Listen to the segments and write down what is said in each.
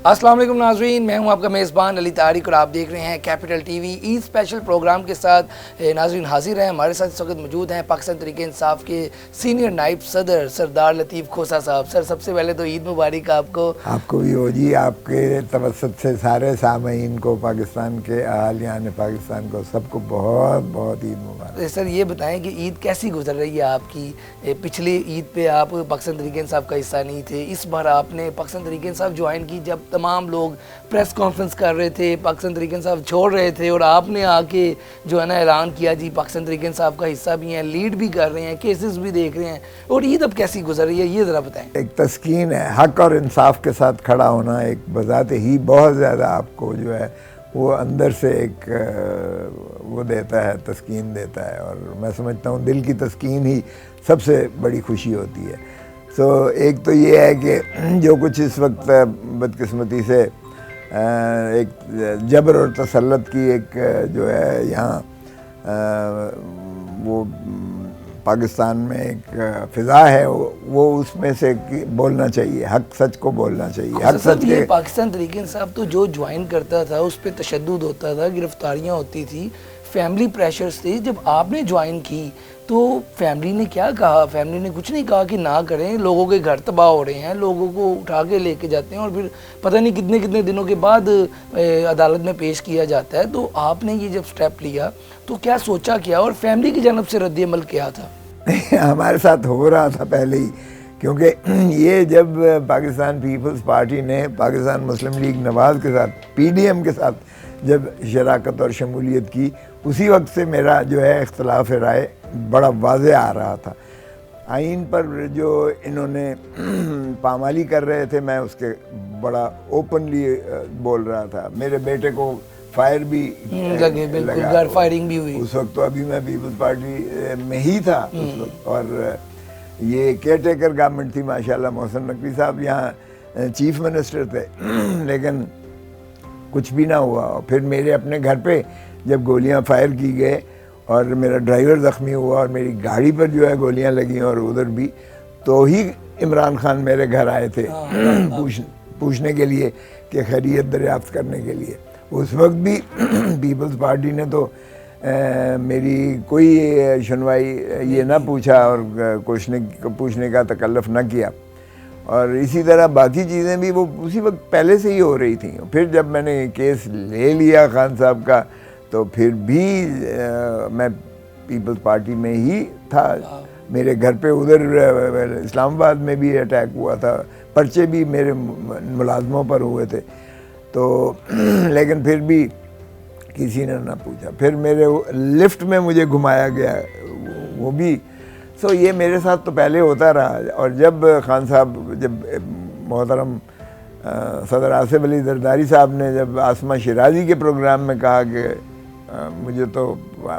السلام علیکم ناظرین، میں ہوں آپ کا میزبان علی طارق اور آپ دیکھ رہے ہیں کیپٹل ٹی وی عید اسپیشل پروگرام کے ساتھ۔ ناظرین حاضر ہیں، ہمارے ساتھ اس وقت موجود ہیں پاکستان تحریک انصاف کے سینئر نائب صدر سردار لطیف کھوسہ صاحب۔ سر سب سے پہلے تو عید مبارک آپ کو بھی ہو جی، آپ کے توسط سے سارے سامعین کو، پاکستان کے اہالیان پاکستان کو، سب کو بہت بہت عید مبارک۔ سر یہ بتائیں کہ عید کیسی گزر رہی ہے آپ کی؟ پچھلی عید پہ آپ پاکستان تحریک انصاف کا حصہ نہیں تھے، اس بار آپ نے پاکستان تحریک انصاف جوائن کی جب تمام لوگ پریس کانفرنس کر رہے تھے، پاکستان تحریک انصاف چھوڑ رہے تھے، اور آپ نے آ کے جو ہے نا اعلان کیا جی پاکستان تحریک انصاف کا حصہ بھی ہیں، لیڈ بھی کر رہے ہیں، کیسز بھی دیکھ رہے ہیں، اور عید اب کیسی گزر رہی ہے یہ ذرا بتائیں۔ ایک تسکین ہے، حق اور انصاف کے ساتھ کھڑا ہونا ایک بذات ہی بہت زیادہ آپ کو جو ہے وہ اندر سے ایک وہ دیتا ہے، تسکین دیتا ہے، اور میں سمجھتا ہوں دل کی تسکین ہی سب سے بڑی خوشی ہوتی ہے۔ ایک تو یہ ہے کہ جو کچھ اس وقت بدقسمتی سے ایک جبر اور تسلط کی ایک جو ہے یہاں وہ پاکستان میں ایک فضا ہے، وہ اس میں سے بولنا چاہیے، حق سچ کو بولنا چاہیے، حق سچ کے۔ پاکستان تحریک انصاف تو جو جوائن کرتا تھا اس پہ تشدد ہوتا تھا، گرفتاریاں ہوتی تھی، فیملی پریشرز تھے۔ جب آپ نے جوائن کی تو فیملی نے کیا کہا؟ فیملی نے کچھ نہیں کہا کہ نہ کریں، لوگوں کے گھر تباہ ہو رہے ہیں، لوگوں کو اٹھا کے لے کے جاتے ہیں اور پھر پتہ نہیں کتنے کتنے دنوں کے بعد عدالت میں پیش کیا جاتا ہے۔ تو آپ نے یہ جب سٹیپ لیا تو کیا سوچا کیا، اور فیملی کی جانب سے رد عمل کیا تھا؟ ہمارے ساتھ ہو رہا تھا پہلے ہی، کیونکہ یہ جب پاکستان پیپلز پارٹی نے پاکستان مسلم لیگ نواز کے ساتھ، پی ڈی ایم کے ساتھ جب شراکت اور شمولیت کی، اسی وقت سے میرا جو ہے اختلاف رائے بڑا واضح آ رہا تھا۔ آئین پر جو انہوں نے پامالی کر رہے تھے، میں اس کے بڑا اوپنلی بول رہا تھا۔ میرے بیٹے کو فائر بھی لگے، بالکل گھر فائرنگ بھی ہوئی اس وقت، تو ابھی میں پیپلز پارٹی میں ہی تھا اس وقت، اور یہ کیئر ٹیکر گورنمنٹ تھی ماشاءاللہ، محسن نقوی صاحب یہاں چیف منسٹر تھے، لیکن کچھ بھی نہ ہوا۔ اور پھر میرے اپنے گھر پہ جب گولیاں فائر کی گئے اور میرا ڈرائیور زخمی ہوا اور میری گاڑی پر جو ہے گولیاں لگیں، اور ادھر بھی، تو ہی عمران خان میرے گھر آئے تھے پوچھنے کے لیے کہ خیریت دریافت کرنے کے لیے۔ اس وقت بھی پیپلز پارٹی نے تو میری کوئی سنوائی یہ نہ پوچھا اور پوچھنے کا تکلف نہ کیا، اور اسی طرح باقی چیزیں بھی وہ اسی وقت پہلے سے ہی ہو رہی تھیں۔ پھر جب میں نے کیس لے لیا خان صاحب کا، تو پھر بھی میں پیپلز پارٹی میں ہی تھا۔ میرے گھر پہ ادھر اسلام آباد میں بھی اٹیک ہوا تھا، پرچے بھی میرے ملازموں پر ہوئے تھے، تو لیکن پھر بھی کسی نے نہ پوچھا۔ پھر میرے لفٹ میں مجھے گھمایا گیا، وہ بھی یہ میرے ساتھ تو پہلے ہوتا رہا۔ اور جب خان صاحب، جب محترم صدر آصف علی زرداری صاحب نے جب آسمہ شیرازی کے پروگرام میں کہا کہ مجھے تو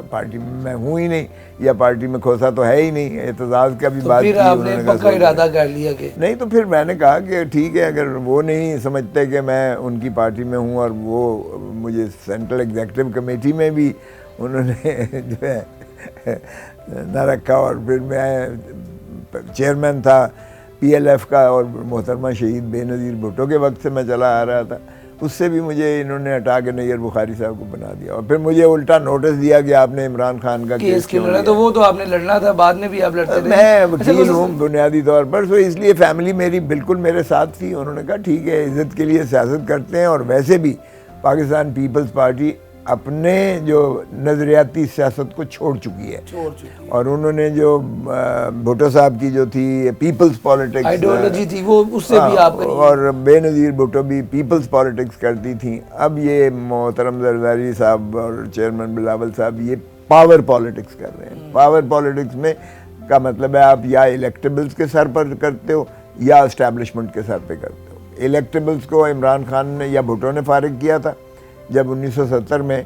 پارٹی میں میں ہوں ہی نہیں، یا پارٹی میں کھوسا تو ہے ہی نہیں، اعتزاز کا بھی بات کی، پھر آپ نے پکا ارادہ کر لیا کہ نہیں، تو پھر میں نے کہا کہ ٹھیک ہے، اگر وہ نہیں سمجھتے کہ میں ان کی پارٹی میں ہوں، اور وہ مجھے سینٹرل ایگزیکٹو کمیٹی میں بھی انہوں نے جو ہے نہ رکھا، اور پھر میں چیئرمین تھا پی ایل ایف کا، اور محترمہ شہید بے نظیر بھٹو کے وقت سے میں چلا آ رہا تھا، اس سے بھی مجھے انہوں نے ہٹا کے نیر بخاری صاحب کو بنا دیا، اور پھر مجھے الٹا نوٹس دیا کہ آپ نے عمران خان کا کیس کیوں لڑا؟ تو وہ تو آپ نے لڑنا تھا، بعد میں بھی آپ لڑتے رہے۔ میں وکیل ہوں بنیادی طور پر، اس لیے فیملی میری بالکل میرے ساتھ تھی۔ انہوں نے کہا ٹھیک ہے، عزت کے لیے سیاست کرتے ہیں، اور ویسے بھی پاکستان پیپلز پارٹی اپنے جو نظریاتی سیاست کو چھوڑ چکی ہے، اور انہوں نے جو بھٹو صاحب کی جو تھی پیپلز پالیٹکس آئیڈیالوجی تھی، وہ اس سے بھی آپ اور بے نظیر بھٹو بھی پیپلز پالیٹکس کرتی تھیں۔ اب یہ محترم زرداری صاحب اور چیئرمین بلاول صاحب یہ پاور پالیٹکس کر رہے ہیں۔ پاور پالیٹکس میں کا مطلب ہے آپ یا الیکٹیبلز کے سر پر کرتے ہو یا اسٹیبلشمنٹ کے سر پہ کرتے ہو۔ الیکٹیبلز کو عمران خان نے یا بھٹو نے فارغ کیا تھا، جب 1970 میں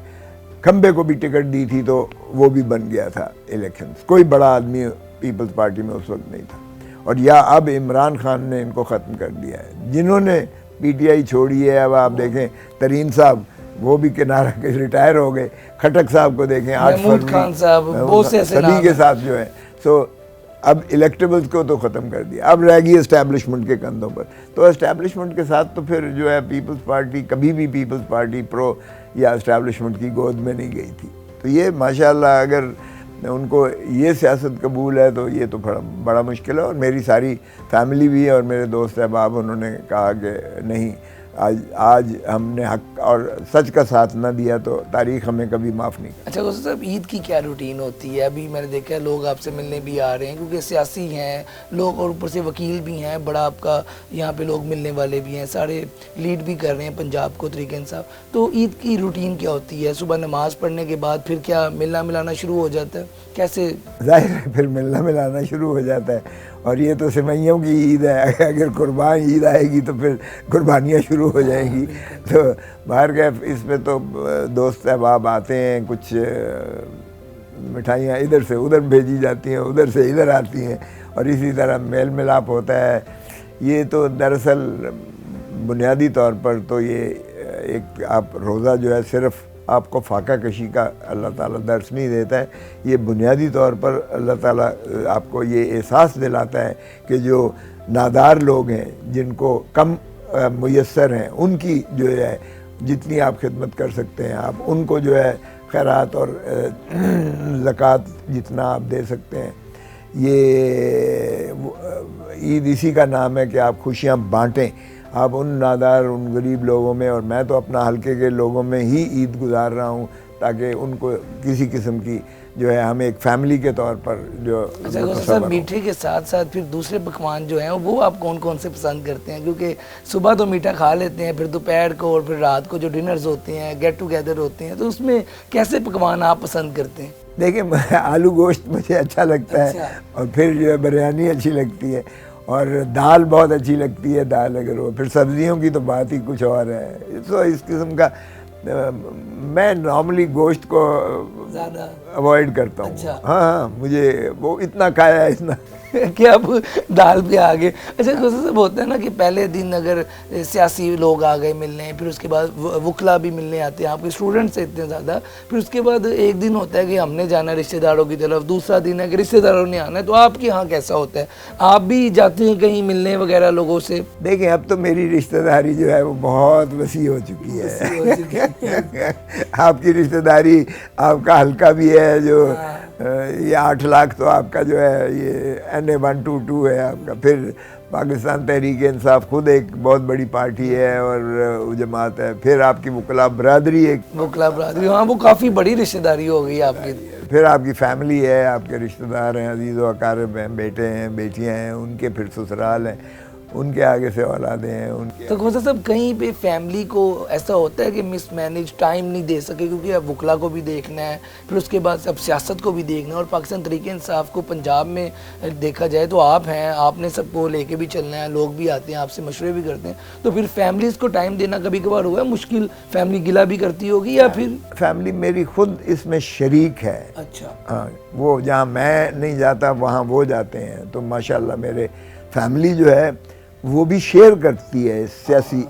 کھمبے کو بھی ٹکٹ دی تھی تو وہ بھی بن گیا تھا الیکشنز، کوئی بڑا آدمی پیپلز پارٹی میں اس وقت نہیں تھا، اور یا اب عمران خان نے ان کو ختم کر دیا ہے۔ جنہوں نے پی ٹی آئی چھوڑی ہے، اب آپ دیکھیں ترین صاحب وہ بھی کنارہ کے ریٹائر ہو گئے، کھٹک صاحب کو دیکھیں 8 فروری خان صاحب، سبھی کے ساتھ جو ہے۔ اب الیکٹیبلز کو تو ختم کر دیا, اب رہ گئی اسٹیبلشمنٹ کے کندھوں پر. تو اسٹیبلشمنٹ کے ساتھ تو پھر جو ہے پیپلز پارٹی کبھی بھی پیپلز پارٹی پرو یا اسٹیبلشمنٹ کی گود میں نہیں گئی تھی. تو یہ ماشاءاللہ اگر ان کو یہ سیاست قبول ہے تو یہ تو بڑا مشکل ہے. اور میری ساری فیملی بھی ہے اور میرے دوست احباب, انہوں نے کہا کہ نہیں, آج ہم نے حق اور سچ کا ساتھ نہ دیا تو تاریخ ہمیں کبھی معاف نہیں. اچھا غوثی صاحب, عید کی کیا روٹین ہوتی ہے؟ ابھی میں نے دیکھا ہے لوگ آپ سے ملنے بھی آ رہے ہیں کیونکہ سیاسی ہیں لوگ, اور اوپر سے وکیل بھی ہیں, بڑا آپ کا یہاں پہ لوگ ملنے والے بھی ہیں, سارے لیڈ بھی کر رہے ہیں پنجاب کو طریق انصاف. تو عید کی روٹین کیا ہوتی ہے؟ صبح نماز پڑھنے کے بعد پھر کیا ملنا ملانا شروع ہو جاتا ہے, کیسے؟ ظاہر ہے پھر ملنا ملانا شروع ہو جاتا ہے. اور یہ تو سوئیوں کی عید ہے, اگر قربان عید آئے گی تو پھر قربانیاں شروع ہو جائیں گی. تو باہر کے اس میں تو دوست احباب آتے ہیں, کچھ مٹھائیاں ادھر سے ادھر بھیجی جاتی ہیں, ادھر سے ادھر آتی ہیں, اور اسی طرح میل ملاپ ہوتا ہے. یہ تو دراصل بنیادی طور پر تو یہ ایک آپ روزہ جو ہے صرف آپ کو فاقہ کشی کا اللہ تعالیٰ درس نہیں دیتا ہے, یہ بنیادی طور پر اللہ تعالیٰ آپ کو یہ احساس دلاتا ہے کہ جو نادار لوگ ہیں, جن کو کم میسر ہیں, ان کی جو ہے جتنی آپ خدمت کر سکتے ہیں آپ ان کو جو ہے خیرات اور زکوٰۃ جتنا آپ دے سکتے ہیں. یہ عید اسی کا نام ہے کہ آپ خوشیاں بانٹیں, آپ ان نادار ان غریب لوگوں میں, اور میں تو اپنا حلقے کے لوگوں میں ہی عید گزار رہا ہوں تاکہ ان کو کسی قسم کی جو ہے ہم ایک فیملی کے طور پر جو. اچھا غوثی صاحب, میٹھے کے ساتھ ساتھ پھر دوسرے پکوان جو ہیں وہ آپ کون کون سے پسند کرتے ہیں؟ کیونکہ صبح تو میٹھا کھا لیتے ہیں, پھر دوپہر کو اور پھر رات کو جو ڈنرز ہوتے ہیں, گیٹ ٹوگیدر ہوتے ہیں, تو اس میں کیسے پکوان آپ پسند کرتے ہیں؟ دیکھیں آلو گوشت مجھے اچھا لگتا ہے, اور پھر جو ہے بریانی اچھی لگتی ہے, اور دال بہت اچھی لگتی ہے. دال اگر ہو, پھر سبزیوں کی تو بات ہی کچھ اور ہے. تو اس قسم کا میں نارملی گوشت کو زیادہ اوائڈ کرتا ہوں. ہاں مجھے وہ اتنا کھایا ہے اتنا کہ اب دال پہ آ گئے. اچھا غوثی صاحب, ہوتا ہے نا کہ پہلے دن اگر سیاسی لوگ آ گئے ملنے, پھر اس کے بعد وکلا بھی ملنے آتے ہیں, آپ کے اسٹوڈنٹس اتنے زیادہ, پھر اس کے بعد ایک دن ہوتا ہے کہ ہم نے جانا ہے رشتہ داروں کی طرف, دوسرا دن ہے کہ رشتہ داروں نے آنا ہے. تو آپ کے یہاں کیسا ہوتا ہے؟ آپ بھی جاتے ہیں کہیں ملنے وغیرہ لوگوں سے؟ دیکھیں اب تو میری رشتہ داری جو ہے وہ بہت وسیع ہو چکی ہے. آپ کی رشتہ داری, آپ کا حلقہ بھی ہے جو یہ 8 لاکھ تو آپ کا جو ہے یہ NA122 ہے آپ کا. پھر پاکستان تحریک انصاف خود ایک بہت بڑی پارٹی ہے اور جماعت ہے. پھر آپ کی وکلا برادری, ایک وکلا برادری, ہاں وہ کافی بڑی رشتہ داری ہو گئی آپ کی. پھر آپ کی فیملی ہے, آپ کے رشتہ دار ہیں, عزیز و اقارب ہیں, بیٹے ہیں, بیٹیاں ہیں, ان کے پھر سسرال ہیں, ان کے آگے سے اولادیں ہیں ان کے. تو غوثی صاحب کہیں پہ فیملی کو ایسا ہوتا ہے کہ مس مینیج ٹائم نہیں دے سکے, کیونکہ اب وکلا کو بھی دیکھنا ہے, پھر اس کے بعد اب سیاست کو بھی دیکھنا ہے, اور پاکستان تحریک انصاف کو پنجاب میں دیکھا جائے تو آپ ہیں, آپ نے سب کو لے کے بھی چلنا ہے, لوگ بھی آتے ہیں آپ سے مشورے بھی کرتے ہیں, تو پھر فیملیز کو ٹائم دینا کبھی کبھار ہوا ہے مشکل؟ فیملی گلا بھی کرتی ہوگی یا پھر؟ فیملی میری خود اس میں شریک ہے. اچھا. ہاں, وہ جہاں میں نہیں جاتا وہاں وہ جاتے ہیں. تو ماشاءاللہ میرے فیملی جو ہے وہ بھی شیئر کرتی ہے سیاسی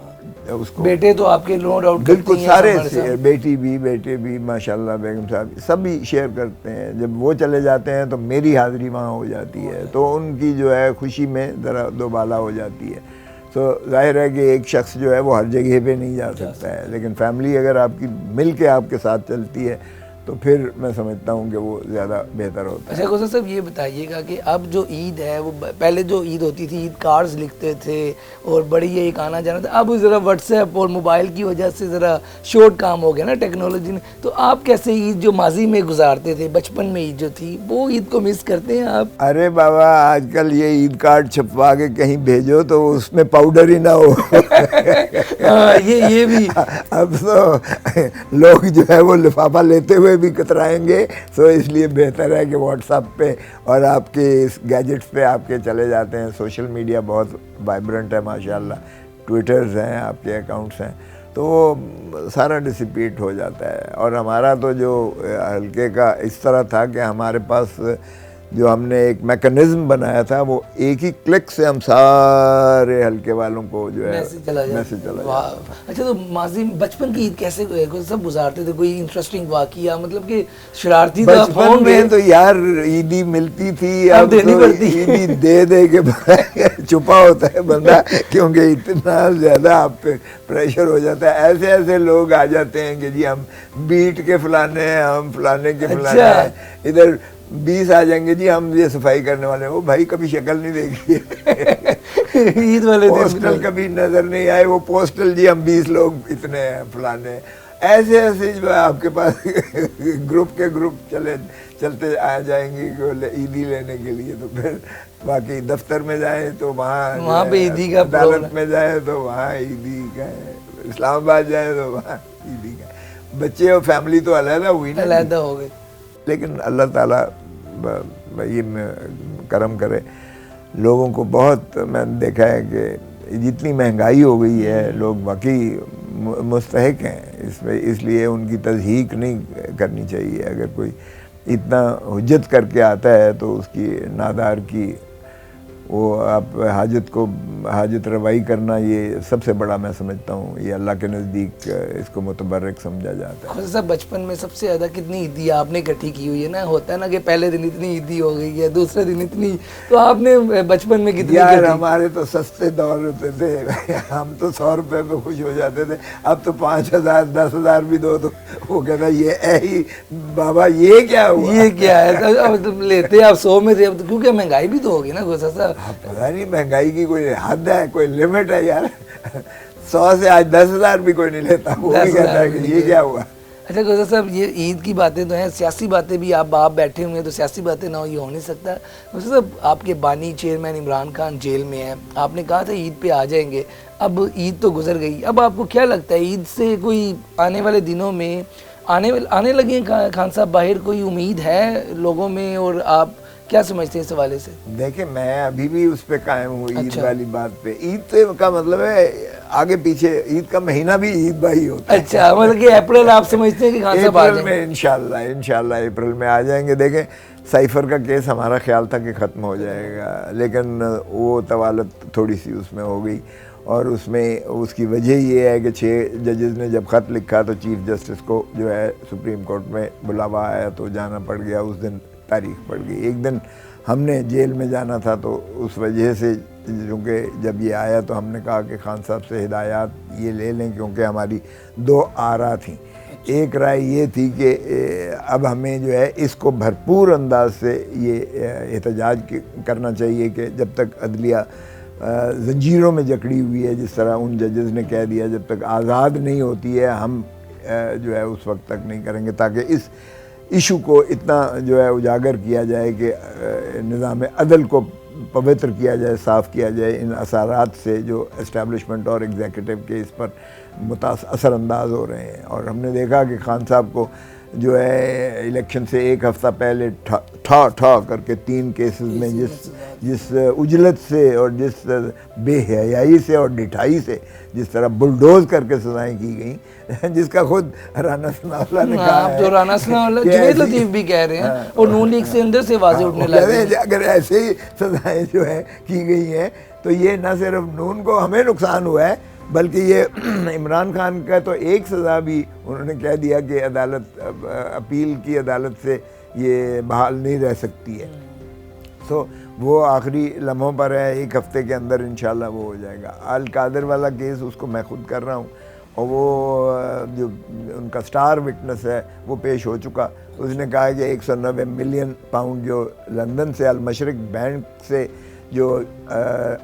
اس کو. بیٹے تو آپ کے نو ڈاؤٹ بالکل سارے, بیٹی بھی بیٹے بھی ماشاءاللہ, بیگم صاحب سب بھی شیئر کرتے ہیں. جب وہ چلے جاتے ہیں تو میری حاضری وہاں ہو جاتی ہے, تو ان کی جو ہے خوشی میں ذرا دوبالا ہو جاتی ہے. تو ظاہر ہے کہ ایک شخص جو ہے وہ ہر جگہ پہ نہیں جا سکتا ہے, لیکن فیملی اگر آپ کی مل کے آپ کے ساتھ چلتی ہے تو پھر میں سمجھتا ہوں کہ وہ زیادہ بہتر ہوتا ہے. اچھا غوثی صاحب یہ بتائیے گا کہ اب جو عید ہے وہ پہلے جو عید ہوتی تھی عید کارڈز لکھتے تھے اور بڑی یہ ایک آنا جانا تھا, اب ذرا واٹس ایپ اور موبائل کی وجہ سے ذرا شارٹ کام ہو گیا نا ٹیکنالوجی نے. تو آپ کیسے عید جو ماضی میں گزارتے تھے, بچپن میں عید جو تھی, وہ عید کو مس کرتے ہیں آپ؟ ارے بابا آج کل یہ عید کارڈ چھپوا کے کہیں بھیجو تو اس میں پاؤڈر ہی نہ ہو. یہ بھی اب تو لوگ جو ہے وہ لفافہ لیتے ہوئے بھی کترائیں گے. سو اس لیے بہتر ہے کہ واٹس ایپ پہ اور آپ کے اس گیجٹس پہ آپ کے چلے جاتے ہیں. سوشل میڈیا بہت وائبرنٹ ہے ماشاءاللہ, ٹویٹرز ہیں, آپ کے اکاؤنٹس ہیں, تو وہ سارا ڈسپیٹ ہو جاتا ہے. اور ہمارا تو جو حلقے کا اس طرح تھا کہ ہمارے پاس جو ہم نے ایک میکنزم بنایا تھا وہ ایک ہی کلک سے ہم سارے حلقے والوں کو جو ہے میسج چلا جاتا. اچھا تو ماضی بچپن کی عید کیسے سب گزارتے تھے؟ کوئی انٹرسٹنگ واقعہ مطلب کہ شرارتی بچپن میں تو یار عیدی ملتی تھی, اب تو عیدی دے دے کے چھپا ہوتا ہے بندہ, کیونکہ اتنا زیادہ آپ پہ پریشر ہو جاتا ہے. ایسے ایسے لوگ آ جاتے ہیں کہ جی ہم بیٹ کے فلانے ہیں, ہم فلانے کے فلانے ہیں, ادھر 20 آ جائیں گے جی ہم یہ صفائی کرنے والے ہیں. وہ بھائی کبھی شکل نہیں دیکھی عید والے پوسٹل کبھی نظر نہیں آئے, وہ پوسٹل جی ہم 20 لوگ اتنے ہیں فلانے. ایسے ایسے جو ہے آپ کے پاس گروپ کے گروپ چلتے آ جائیں گے عیدی لینے کے لیے. تو پھر باقی دفتر میں جائیں تو وہاں پہ عیدی کا, عدالت میں جائیں تو وہاں عیدی کا ہے, اسلام آباد جائیں تو وہاں عیدی کا. بچے اور فیملی تو علیحدہ ہوئی نا, علیحدہ ہو گئے. لیکن اللہ تعالیٰ یہ کرم کرے, لوگوں کو بہت میں نے دیکھا ہے کہ جتنی مہنگائی ہو گئی ہے لوگ واقعی مستحق ہیں اس لیے ان کی تضحیق نہیں کرنی چاہیے. اگر کوئی اتنا حجت کر کے آتا ہے تو اس کی نادار کی وہ آپ حاجت روائی کرنا, یہ سب سے بڑا میں سمجھتا ہوں یہ اللہ کے نزدیک اس کو متبرک سمجھا جاتا ہے. خود صاحب بچپن میں سب سے زیادہ کتنی عیدی آپ نے اکٹھی کی ہوئی ہے نا؟ ہوتا ہے نا کہ پہلے دن اتنی عیدی ہو گئی ہے, دوسرے دن اتنی, تو آپ نے بچپن میں کتنی؟ یار ہمارے تو سستے دور ہوتے تھے, ہم تو 100 روپے پہ خوش ہو جاتے تھے. اب تو 5000 10,000 بھی دو تو وہ کہتا یہ بابا یہ کیا ہوا, یہ کیا ہے. اب لیتے آپ 100 میں تھے, اب کیونکہ مہنگائی بھی تو ہوگی نا گوسا صاحب. پتا نہیں مہنگائی کی کوئی حد ہے, کوئی لمٹ ہے یار. 100 سے آج 10,000 بھی کوئی نہیں لیتا, وہ بھی کہتا ہے کہ یہ کیا ہوا. اچھا گوزر صاحب, یہ عید کی باتیں تو ہیں, سیاسی باتیں بھی آپ بیٹھے ہوئے ہیں تو سیاسی باتیں نہ ہو یہ ہو نہیں سکتا. گوزر صاحب آپ کے بانی چیئرمین عمران خان جیل میں ہیں, آپ نے کہا تھا عید پہ آ جائیں گے, اب عید تو گزر گئی, اب آپ کو کیا لگتا ہے عید سے کوئی آنے والے دنوں میں آنے لگے ہیں خان صاحب باہر, کوئی امید ہے لوگوں میں, اور آپ کیا سمجھتے ہیں اس حوالے سے؟ دیکھیں میں ابھی بھی اس پہ قائم ہوں عید والی بات پہ. عید کا مطلب ہے آگے پیچھے, عید کا مہینہ بھی عید بھائی ہوتا ہے. اچھا مطلب کہ اپریل آپ سمجھتے ہیں کہ خان صاحب آ جائیں گے؟ اپریل میں انشاءاللہ اپریل میں آ جائیں گے. دیکھیں سائفر کا کیس ہمارا خیال تھا کہ ختم ہو جائے گا, لیکن وہ طوالت تھوڑی سی اس میں ہو گئی, اور اس کی وجہ یہ ہے کہ 6 ججز نے جب خط لکھا تو چیف جسٹس کو جو ہے سپریم کورٹ میں بلاوا آیا تو جانا پڑ گیا. اس دن تاریخ پڑ گئی, ایک دن ہم نے جیل میں جانا تھا, تو اس وجہ سے کیونکہ جب یہ آیا تو ہم نے کہا کہ خان صاحب سے ہدایات یہ لے لیں, کیونکہ ہماری 2 آراء تھیں. ایک رائے یہ تھی کہ اب ہمیں جو ہے اس کو بھرپور انداز سے یہ احتجاج کرنا چاہیے کہ جب تک عدلیہ زنجیروں میں جکڑی ہوئی ہے, جس طرح ان ججز نے کہہ دیا, جب تک آزاد نہیں ہوتی ہے ہم جو ہے اس وقت تک نہیں کریں گے, تاکہ اس ایشو کو اتنا جو ہے اجاگر کیا جائے کہ نظام عدل کو پوتر کیا جائے, صاف کیا جائے ان اثرات سے جو اسٹیبلشمنٹ اور ایگزیکٹو کے اس پر اثر انداز ہو رہے ہیں. اور ہم نے دیکھا کہ خان صاحب کو جو ہے الیکشن سے 1 ہفتہ پہلے ٹھا کر کے 3 کیسز میں جس اجلت سے اور جس بے حیائی سے اور ڈھٹائی سے جس طرح بلڈوز کر کے سزائیں کی گئیں, جس کا خود رانا ثناء اللہ نے کہا ہے, تو رانا ثناء اللہ جنید لطیف بھی کہہ رہے ہیں, اور نون لیگ سے اندر سے واضح اٹھنے لگے. اگر ایسے ہی سزائیں جو ہے کی گئی ہیں تو یہ نہ صرف نون کو ہمیں نقصان ہوا ہے, بلکہ یہ عمران خان کا تو ایک سزا بھی انہوں نے کہہ دیا کہ عدالت اپیل کی عدالت سے یہ بحال نہیں رہ سکتی ہے. سو وہ آخری لمحوں پر ہے, 1 ہفتے کے اندر انشاءاللہ وہ ہو جائے گا. القادر والا کیس اس کو میں خود کر رہا ہوں, اور وہ جو ان کا سٹار وٹنس ہے وہ پیش ہو چکا. اس نے کہا کہ 190 ملین پاؤنڈ جو لندن سے المشرق بینک سے جو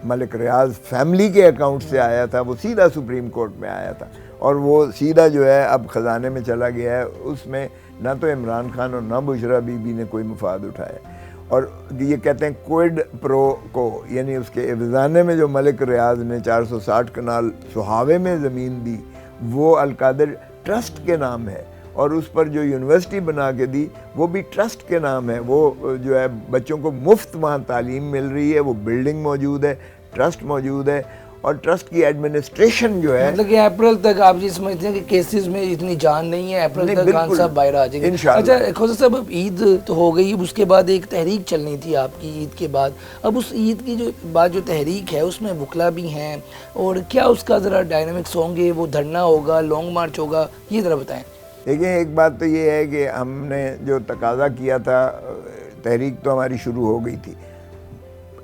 ملک ریاض فیملی کے اکاؤنٹ سے آیا تھا وہ سیدھا سپریم کورٹ میں آیا تھا, اور وہ سیدھا جو ہے اب خزانے میں چلا گیا ہے. اس میں نہ تو عمران خان اور نہ بشرا بی بی نے کوئی مفاد اٹھایا, اور یہ کہتے ہیں کوئڈ پرو کو, یعنی اس کے افزانے میں جو ملک ریاض نے 460 کنال سہاوے میں زمین دی وہ القادر ٹرسٹ کے نام ہے, اور اس پر جو یونیورسٹی بنا کے دی وہ بھی ٹرسٹ کے نام ہے. وہ جو ہے بچوں کو مفت وہاں تعلیم مل رہی ہے, وہ بلڈنگ موجود ہے, ٹرسٹ موجود ہے, اور ٹرسٹ کی ایڈمنسٹریشن جو ہے مطلب کہ اپریل تک آپ یہ سمجھتے ہیں کہ کیسز میں اتنی جان نہیں ہے، اپریل تک خان صاحب باہر آ جائیں گے انشاءاللہ۔ اچھا خواجہ صاحب، اب عید تو ہو گئی، اب اس کے بعد ایک تحریک چلنی تھی آپ کی عید کے بعد، اب اس عید کی جو بعد جو تحریک ہے اس میں وکلا بھی ہیں، اور کیا اس کا ذرا ڈائنامکس ہوں گے؟ وہ دھرنا ہوگا، لانگ مارچ ہوگا، یہ ذرا بتائیں۔ دیکھیں ایک بات تو یہ ہے کہ ہم نے جو تقاضا کیا تھا، تحریک تو ہماری شروع ہو گئی تھی،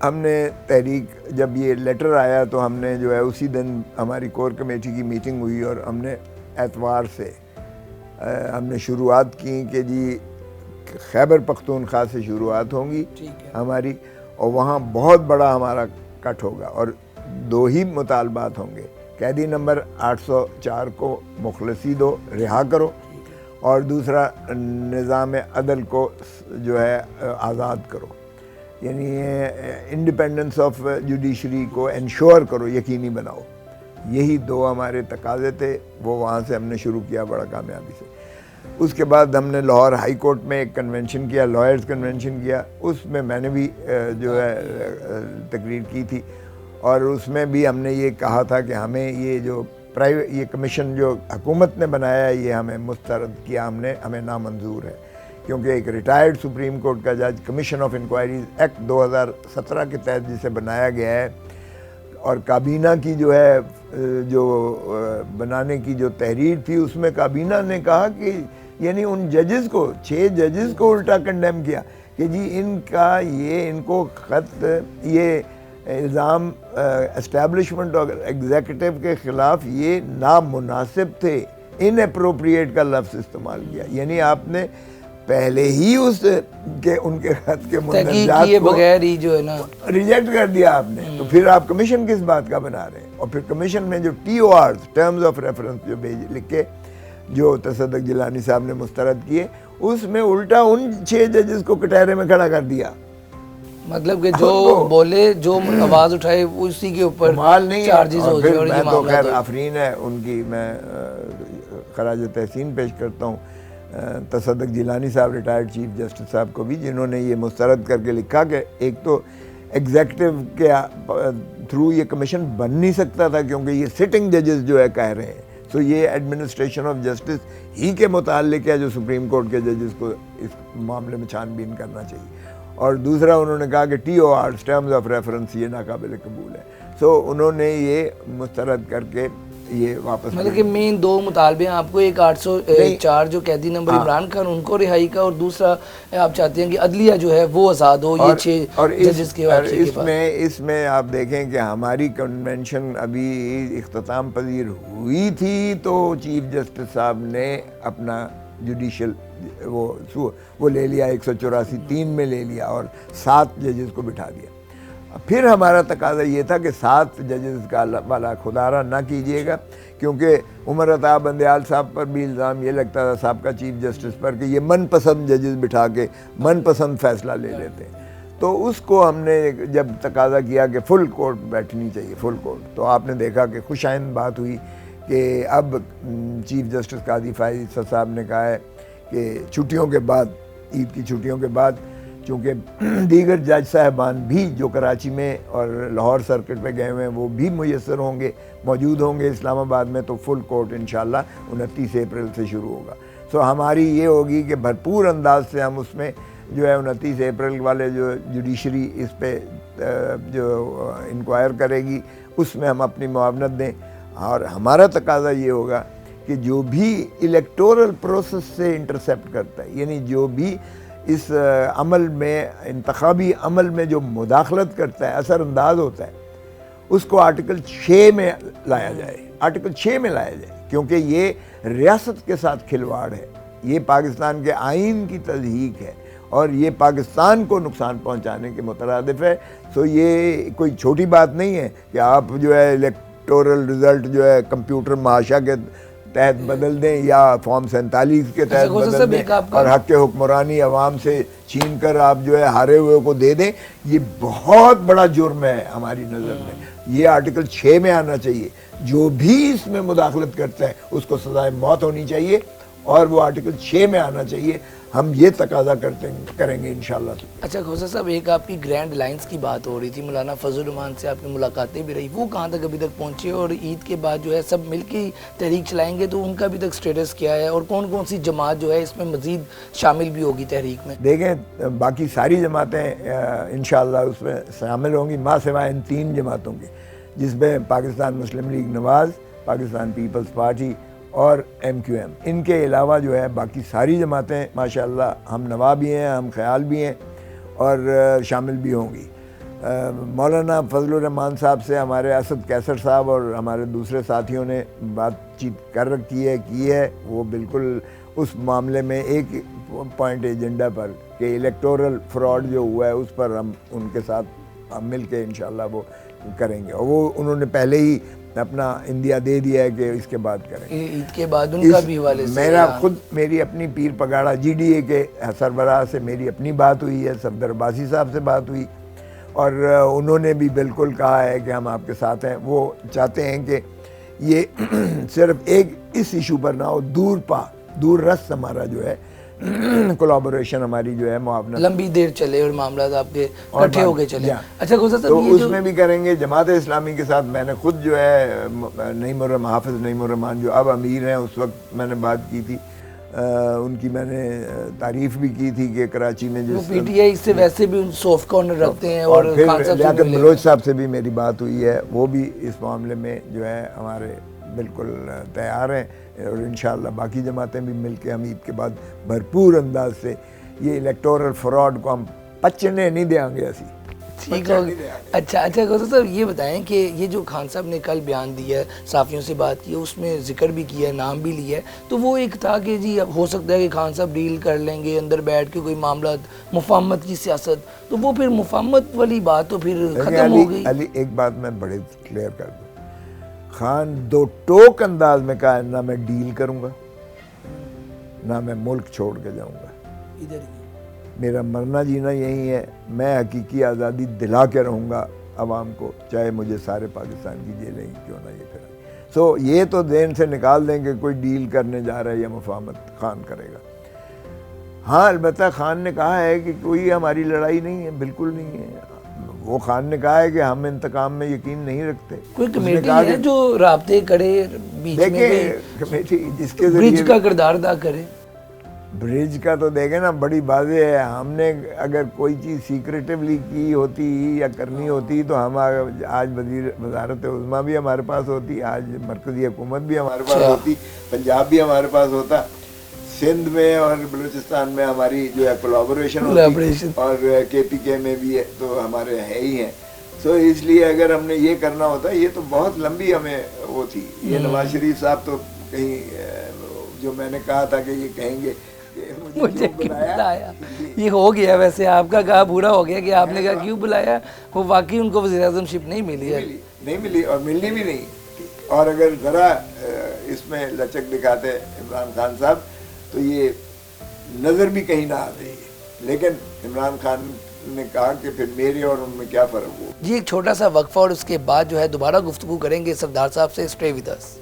ہم نے تحریک جب یہ لیٹر آیا تو ہم نے جو ہے اسی دن ہماری کور کمیٹی کی میٹنگ ہوئی اور ہم نے اتوار سے ہم نے شروعات کی کہ جی خیبر پختونخوا سے شروعات ہوں گی ہماری، اور وہاں بہت بڑا ہمارا کٹ ہوگا، اور 2 ہی مطالبات ہوں گے، قیدی نمبر 804 کو مخلصی دو، رہا کرو، اور دوسرا نظام عدل کو جو ہے آزاد کرو، یعنی انڈیپینڈنس آف جوڈیشری کو انشور کرو، یقینی بناؤ۔ یہی 2 ہمارے تقاضے تھے، وہ وہاں سے ہم نے شروع کیا بڑا کامیابی سے۔ اس کے بعد ہم نے لاہور ہائی کورٹ میں ایک کنونشن کیا، لائرز کنونشن کیا، اس میں نے بھی جو ہے تقریر کی تھی، اور اس میں بھی ہم نے یہ کہا تھا کہ ہمیں یہ جو یہ کمیشن جو حکومت نے بنایا ہے یہ ہمیں مسترد کیا، ہمیں نامنظور ہے، کیونکہ ایک ریٹائرڈ سپریم کورٹ کا جج کمیشن آف انکوائریز ایکٹ 2017 کے تحت جسے بنایا گیا ہے، اور کابینہ کی جو ہے جو بنانے کی جو تحریر تھی اس میں کابینہ نے کہا کہ یعنی ان ججز کو 6 ججز کو الٹا کنڈیم کیا کہ جی ان کا یہ ان کو خط یہ الزام اسٹیبلشمنٹ اور ایگزیکٹو کے خلاف یہ نامناسب تھے، ان اپروپریٹ کا لفظ استعمال کیا، یعنی آپ نے پہلے ہی اس کے ان کے خط کے مندرجات کو بغیر ہی جو ہے نا ریجیکٹ کر دیا آپ نے، تو پھر آپ کمیشن کس بات کا بنا رہے ہیں؟ اور پھر کمیشن میں جو TORs ٹرمز آف ریفرنس جو لکھے جو تصدق جیلانی صاحب نے مسترد کیے، اس میں الٹا ان 6 ججز کو کٹہرے میں کھڑا کر دیا، مطلب کہ جو بولے جو آواز اٹھائے اسی کے اوپر چارجز ہو جائے۔ اور میں تو خیر آفرین ہے ان کی، میں خراج تحسین پیش کرتا ہوں تصدق جیلانی صاحب ریٹائرڈ چیف جسٹس صاحب کو بھی، جنہوں نے یہ مسترد کر کے لکھا کہ ایک تو ایگزیکٹو کے تھرو یہ کمیشن بن نہیں سکتا تھا کیونکہ یہ سٹنگ ججز جو ہے کہہ رہے ہیں، تو یہ ایڈمنسٹریشن آف جسٹس ہی کے متعلق ہے جو سپریم کورٹ کے ججز کو اس معاملے میں چھان بین کرنا چاہیے، اور دوسرا انہوں نے کہا کہ TORs ٹرمز آف ریفرنس یہ ناقابل قبول ہے، سو انہوں نے یہ مسترد کر کے یہ واپس، مطلب کہ مین 2 مطالبے ہیں آپ کو، ایک 804 جو قیدی نمبر عمران خان ان کو رہائی کا، اور دوسرا آپ چاہتے ہیں کہ عدلیہ جو ہے وہ آزاد ہو یہ 6 ججز کے واقعے کے بعد۔ اس میں آپ دیکھیں کہ ہماری کنونشن ابھی اختتام پذیر ہوئی تھی تو چیف جسٹس صاحب نے اپنا جوڈیشل وہ لے لیا، 184 3 میں لے لیا اور 7 ججز کو بٹھا دیا۔ پھر ہمارا تقاضا یہ تھا کہ 7 ججز کا والا خدارہ نہ کیجیے گا، کیونکہ عمر عطا بندیال صاحب پر بھی الزام یہ لگتا تھا سابقہ چیف جسٹس پر کہ یہ من پسند ججز بٹھا کے من پسند فیصلہ لے لیتے ہیں، تو اس کو ہم نے جب تقاضا کیا کہ فل کورٹ بیٹھنی چاہیے، فل کورٹ، تو آپ نے دیکھا کہ خوش آئند بات ہوئی کہ اب چیف جسٹس قاضی فائز عیسیٰ صاحب نے کہا ہے کہ چھٹیوں کے بعد، عید کی چھٹیوں کے بعد، چونکہ دیگر جج صاحبان بھی جو کراچی میں اور لاہور سرکٹ پہ گئے ہوئے ہیں وہ بھی میسر ہوں گے، موجود ہوں گے اسلام آباد میں، تو فل کورٹ انشاءاللہ 29 اپریل سے شروع ہوگا۔ سو ہماری یہ ہوگی کہ بھرپور انداز سے ہم اس میں جو ہے 29 اپریل والے جو جوڈیشری اس پہ جو انکوائر کرے گی اس میں ہم اپنی معاونت دیں، اور ہمارا تقاضا یہ ہوگا کہ جو بھی الیکٹورل پروسیس سے انٹرسیپٹ کرتا ہے، یعنی جو بھی اس عمل میں انتخابی عمل میں جو مداخلت کرتا ہے، اثر انداز ہوتا ہے، اس کو آرٹیکل 6 میں لایا جائے، آرٹیکل 6 میں لایا جائے، کیونکہ یہ ریاست کے ساتھ کھلواڑ ہے، یہ پاکستان کے آئین کی تضحیک ہے اور یہ پاکستان کو نقصان پہنچانے کے مترادف ہے۔ سو یہ کوئی چھوٹی بات نہیں ہے کہ آپ جو ہے الیکٹورل رزلٹ جو ہے کمپیوٹر محاشا کے تحت بدل دیں یا فارم 47 کے تحت بدل دیں اور حق حکمرانی عوام سے چھین کر آپ جو ہے ہارے ہوئے کو دے دیں، یہ بہت بڑا جرم ہے ہماری نظر میں، یہ آرٹیکل 6 میں آنا چاہیے، جو بھی اس میں مداخلت کرتا ہے اس کو سزائے موت ہونی چاہیے، اور وہ آرٹیکل 6 میں آنا چاہیے. ہم یہ تقاضا کریں گے انشاءاللہ. اچھا کھوسا صاحب، ایک آپ کی گرینڈ لائنس کی بات ہو رہی تھی، مولانا فضل الرحمان سے آپ کی ملاقاتیں بھی رہی، وہ کہاں تک ابھی تک پہنچے؟ اور عید کے بعد جو ہے سب مل کے تحریک چلائیں گے تو ان کا ابھی تک سٹیٹس کیا ہے، اور کون کون سی جماعت جو ہے اس میں مزید شامل بھی ہوگی تحریک میں؟ دیکھیں باقی ساری جماعتیں انشاءاللہ اس میں شامل ہوں گی، ماں سوائے ان 3 جماعتوں کی، جس میں پاکستان مسلم لیگ نواز، پاکستان پیپلز پارٹی اور MQM. ان کے علاوہ جو ہے باقی ساری جماعتیں ماشاءاللہ ہم نوا بھی ہیں، ہم خیال بھی ہیں اور شامل بھی ہوں گی. مولانا فضل الرحمان صاحب سے ہمارے اسد کیسر صاحب اور ہمارے دوسرے ساتھیوں نے بات چیت کر رکھی ہے، کی ہے. وہ بالکل اس معاملے میں ایک پوائنٹ ایجنڈا پر کہ الیکٹورل فراڈ جو ہوا ہے اس پر ہم ان کے ساتھ مل کے انشاءاللہ وہ کریں گے. اور وہ انہوں نے پہلے ہی اپنا اندیا دے دیا ہے کہ اس کے بعد کریں گے. عید کے بعد ان کا بھی حوالے سے میری اپنی پیر پگاڑا GDA کے سربراہ سے میری اپنی بات ہوئی ہے، صفدر عباسی صاحب سے بات ہوئی، اور انہوں نے بھی بالکل کہا ہے کہ ہم آپ کے ساتھ ہیں. وہ چاہتے ہیں کہ یہ صرف ایک اس ایشو پر نہ ہو، دور رس ہمارا جو ہے کولابوریشن ہماری جو ہے معاونت لمبی دیر چلے اور معاملات آپ کے اکٹھے ہو کے چلے. اچھا کھوسا صاحب، تو اس میں بھی کریں گے. جماعت اسلامی کے ساتھ میں نے خود جو ہے نعیم الرحمان، حافظ نعیم الرحمان جو اب امیر ہیں، اس وقت میں نے بات کی تھی، ان کی میں نے تعریف بھی کی تھی کہ کراچی میں وہ PTI سے ویسے بھی سافٹ کارنر رکھتے ہیں، اور پھر لیاقت بلوچ صاحب سے بھی میری بات ہوئی ہے، وہ بھی اس معاملے میں جو ہے ہمارے بالکل تیار ہیں. اور انشاءاللہ باقی جماعتیں بھی مل کے ہم عید کے بعد بھرپور انداز سے یہ الیکٹورل فراڈ کو ہم پچنے نہیں دیں گے. اسی ٹھیک ہوگی. اچھا کھوسا صاحب یہ بتائیں کہ یہ جو خان صاحب نے کل بیان دیا ہے، صحافیوں سے بات کی ہے، اس میں ذکر بھی کیا ہے، نام بھی لیا ہے، تو وہ ایک تھا کہ جی اب ہو سکتا ہے کہ خان صاحب ڈیل کر لیں گے اندر بیٹھ کے کوئی معاملات، مفاہمت کی سیاست، تو وہ پھر مفاہمت والی بات تو پھر ختم ہو گئی. علی ایک بات میں بڑے کلیئر کر دوں، خان 2 ٹوک انداز میں کہا نہ میں ڈیل کروں گا نہ میں ملک چھوڑ کے جاؤں گا. ادھر ہی میرا مرنا جینا یہی ہے، میں حقیقی آزادی دلا کے رہوں گا عوام کو، چاہے مجھے سارے پاکستان کی جیلیں کیوں نہ یہ کریں. یہ تو ذہن سے نکال دیں کہ کوئی ڈیل کرنے جا رہا ہے یا مفاہمت خان کرے گا. ہاں البتہ خان نے کہا ہے کہ کوئی ہماری لڑائی نہیں ہے، بالکل نہیں ہے. وہ خان نے کہا ہے کہ ہم انتقام میں یقین نہیں رکھتے. کوئی کمیٹی ہے جو رابطے کرے بیچ میں، دیکھیں کمیٹی جس کے برج کا کردار ادا کرے. برج کا تو دیکھیں نا بڑی واضح ہے. ہم نے اگر کوئی چیز سیکریٹیولی کی ہوتی یا کرنی ہوتی تو ہم آج وزارت عظمیٰ بھی ہمارے پاس ہوتی، آج مرکزی حکومت بھی ہمارے پاس ہوتی، پنجاب بھی ہمارے پاس ہوتا، سندھ میں اور بلوچستان میں ہماری جو ہے کولابوریشن ہوتی، اور KPK میں بھی ہے تو ہمارے ہے ہی ہیں. اس لیے اگر ہم نے یہ کرنا ہوتا، یہ تو بہت لمبی ہمیں وہ تھی. یہ نواز شریف صاحب تو کہیں جو میں نے کہا تھا کہ یہ کہیں گے مجھے کیوں بلایا، یہ ہو گیا. ویسے آپ کا کہا پورا ہو گیا کہ آپ نے کہا کیوں بلایا. وہ واقعی ان کو وزیر اعظم شپ نہیں ملی ہے، نہیں ملی اور ملنی بھی نہیں. اور اگر ذرا اس میں لچک دکھاتے عمران خان صاحب تو یہ نظر بھی کہیں نہ آتے. لیکن عمران خان نے کہا کہ پھر میرے اور ان میں کیا فرق ہو. جی ایک چھوٹا سا وقفہ اور اس کے بعد جو ہے دوبارہ گفتگو کریں گے صفدر صاحب سے. Stay with us.